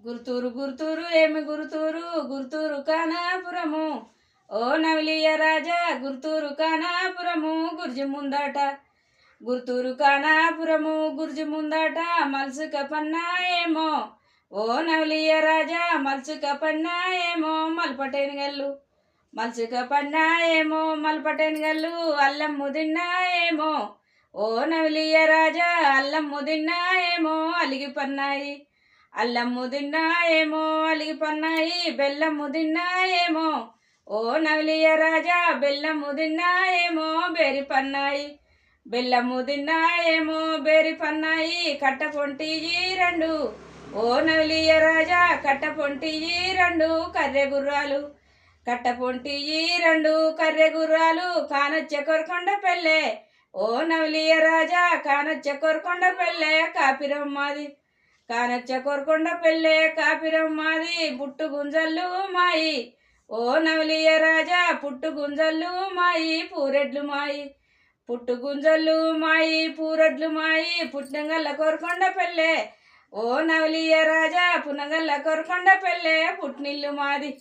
గుర్తూరు గుర్తూరు ఏమి గుర్తూరు గుర్తూరు కానాపురము ఓ నవలియ రాజా గుర్తూరు కానాపురము గుర్జి ముందాట గుర్తూరు కానాపురము గుర్జి ముందాట మల్సుక పన్నాయేమో ఓ నవలియ రాజా మల్సుక పన్నాయేమో మల్పటేనుగల్లు మల్సుక పన్నాయేమో మల్పటేనుగల్లు అల్లం ముదిన్నాయేమో ఓ నవలియ రాజా అల్లం ముదిన్నాయేమో అలిగి పన్నాయి అల్లమ్ము తిన్నాయేమో అలిగి పన్నాయి బెల్లమ్ము తిన్నాయేమో ఓ నవలియ రాజా బెల్లమ్ము తిన్నాయేమో బేరి పన్నాయి బెల్లమ్ము తిన్నాయేమో బేరి పన్నాయి కట్ట పొంటియి రెండు ఓ నవలియ రాజా కట్ట పొంటియి రెండు కర్రె గుర్రాలు కట్ట పొంటియి రెండు కర్రె గుర్రాలు కానొచ్చే కొరకొండ పెళ్ళే ఓ నవలియ రాజా కానొచ్చే కొరకొండ పెళ్ళే కాపిరం మాది కానొచ్చ కొరకొండ పెళ్ళే కాపిరం మాది పుట్టు గుంజల్లు మాయి ఓ నవలియ రాజా పుట్టు గుంజల్లు మాయి పూరెడ్లు మాయి పుట్టు గుంజల్లు మాయి పూరెడ్లు మాయి పుట్టినగల్ల కొరకొండ పెళ్ళే ఓ నవలియ రాజా పునగల్ల కొరకొండ పెళ్ళే పుట్టినిల్లు మాది.